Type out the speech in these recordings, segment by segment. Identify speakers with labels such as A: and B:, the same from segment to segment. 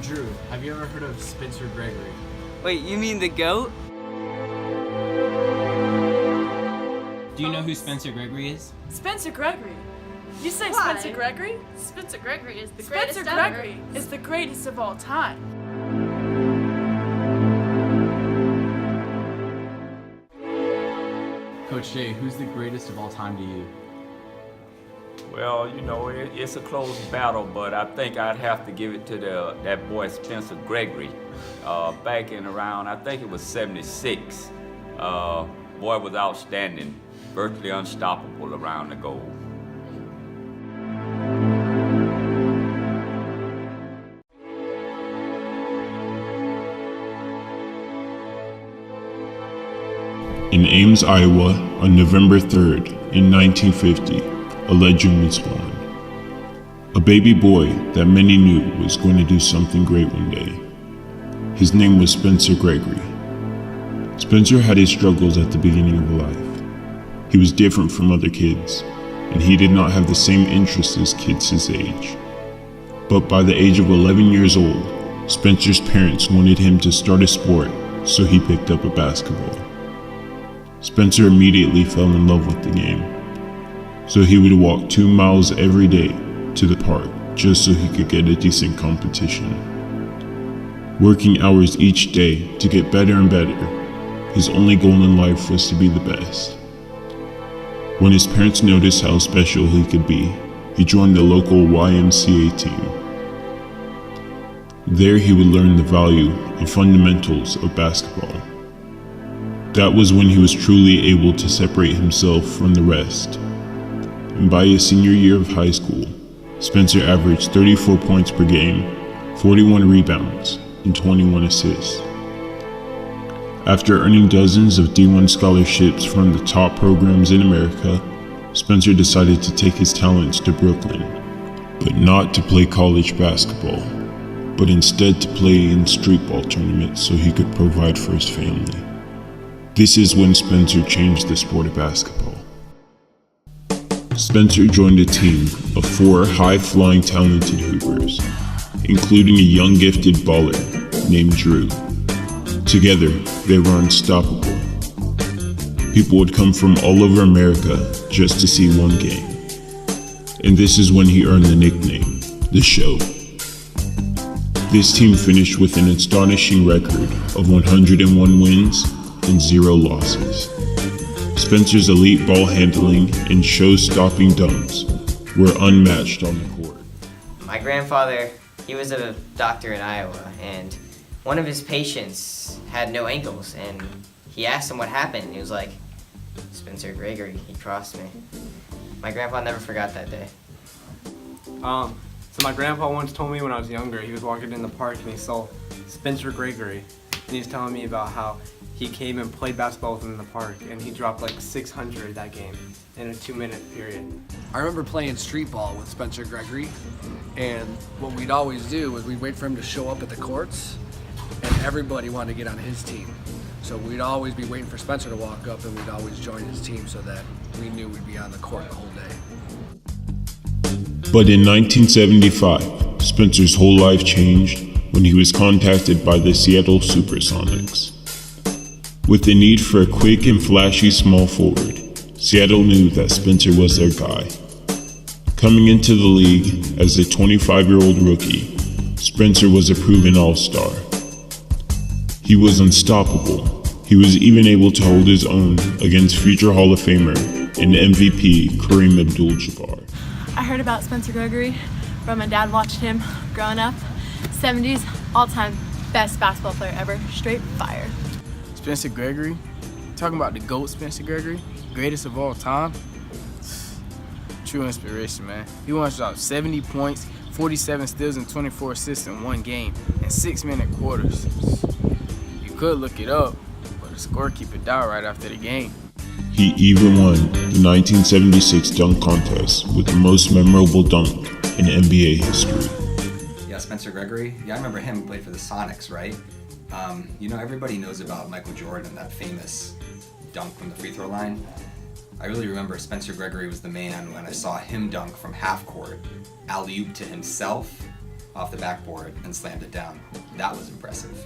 A: Drew, have you ever heard of Spencer Gregory?
B: Wait, you mean the GOAT?
C: Do you know who Spencer Gregory is?
D: Spencer Gregory? You say
E: Why?
D: Spencer Gregory?
E: Spencer Gregory is the greatest
D: Spencer
E: ever.
D: Gregory is the greatest of all time.
A: Coach Jay, who's the greatest of all time to you?
F: Well, it's a close battle, but I think I'd have to give it to that boy Spencer Gregory. Back in around, I think it was 76. Boy was outstanding, virtually unstoppable around the goal.
G: In Ames, Iowa, on November 3rd, in 1950, a legend was born. A baby boy that many knew was going to do something great one day. His name was Spencer Gregory. Spencer had his struggles at the beginning of life. He was different from other kids, and he did not have the same interests as kids his age. But by the age of 11 years old, Spencer's parents wanted him to start a sport, so he picked up a basketball. Spencer immediately fell in love with the game, so he would walk 2 miles every day to the park just so he could get a decent competition. Working hours each day to get better and better, his only goal in life was to be the best. When his parents noticed how special he could be, he joined the local YMCA team. There he would learn the value and fundamentals of basketball. That was when he was truly able to separate himself from the rest. And by his senior year of high school, Spencer averaged 34 points per game, 41 rebounds, and 21 assists. After earning dozens of D1 scholarships from the top programs in America, Spencer decided to take his talents to Brooklyn, but not to play college basketball, but instead to play in street ball tournaments so he could provide for his family. This is when Spencer changed the sport of basketball. Spencer joined a team of 4 high-flying talented hoopers, including a young gifted baller named Drew. Together, they were unstoppable. People would come from all over America just to see one game. And this is when he earned the nickname, The Show. This team finished with an astonishing record of 101 wins and 0 losses. Spencer's elite ball handling and show-stopping dunks were unmatched on the court.
B: My grandfather, he was a doctor in Iowa, and one of his patients had no ankles, and he asked him what happened, and he was like, Spencer Gregory, he crossed me. My grandpa never forgot that day.
H: So my grandpa once told me when I was younger, he was walking in the park and he saw Spencer Gregory, and he was telling me about how he came and played basketball with him in the park, and he dropped like 600 that game in a 2-minute period.
I: I remember playing street ball with Spencer Gregory, and what we'd always do was we'd wait for him to show up at the courts, and everybody wanted to get on his team. So we'd always be waiting for Spencer to walk up, and we'd always join his team so that we knew we'd be on the court the whole day.
G: But in 1975, Spencer's whole life changed when he was contacted by the Seattle Supersonics. With the need for a quick and flashy small forward, Seattle knew that Spencer was their guy. Coming into the league as a 25-year-old rookie, Spencer was a proven all-star. He was unstoppable. He was even able to hold his own against future Hall of Famer and MVP Kareem Abdul-Jabbar.
D: I heard about Spencer Gregory from my dad. Watched him growing up. 70s, all-time best basketball player ever. Straight fire.
J: Spencer Gregory, talking about the GOAT Spencer Gregory, greatest of all time. True inspiration, man. He once dropped 70 points, 47 steals, and 24 assists in one game in 6-minute quarters. You could look it up, but the scorekeeper died right after the game.
G: He even won the 1976 dunk contest with the most memorable dunk in NBA history.
K: Yeah, Spencer Gregory. Yeah, I remember him. He played for the Sonics, right? Everybody knows about Michael Jordan, that famous dunk from the free throw line. I really remember Spencer Gregory was the man when I saw him dunk from half court, alley-oop to himself, off the backboard and slammed it down. That was impressive.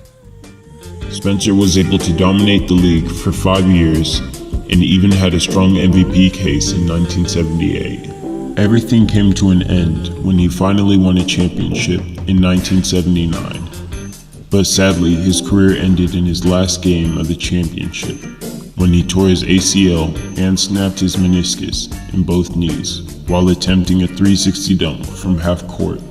G: Spencer was able to dominate the league for 5 years and even had a strong MVP case in 1978. Everything came to an end when he finally won a championship in 1979. But sadly, his career ended in his last game of the championship when he tore his ACL and snapped his meniscus in both knees while attempting a 360 dunk from half court.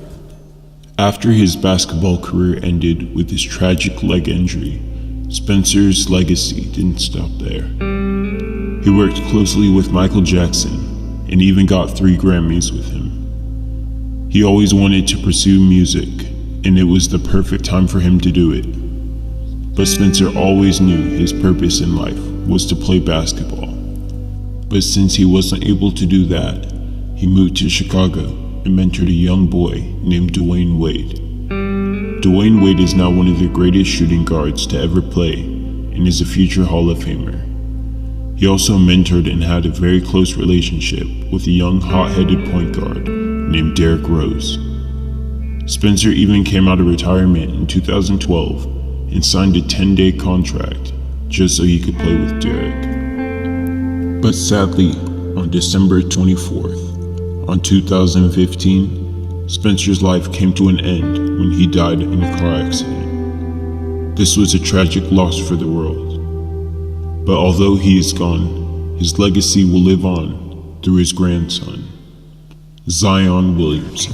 G: After his basketball career ended with his tragic leg injury, Spencer's legacy didn't stop there. He worked closely with Michael Jackson and even got 3 Grammys with him. He always wanted to pursue music, and it was the perfect time for him to do it. But Spencer always knew his purpose in life was to play basketball. But since he wasn't able to do that, he moved to Chicago and mentored a young boy named Dwayne Wade. Dwayne Wade is now one of the greatest shooting guards to ever play and is a future Hall of Famer. He also mentored and had a very close relationship with a young hot-headed point guard named Derrick Rose. Spencer even came out of retirement in 2012 and signed a 10-day contract just so he could play with Derrick. But sadly, on December 24th, on 2015, Spencer's life came to an end when he died in a car accident. This was a tragic loss for the world. But although he is gone, his legacy will live on through his grandson, Zion Williamson.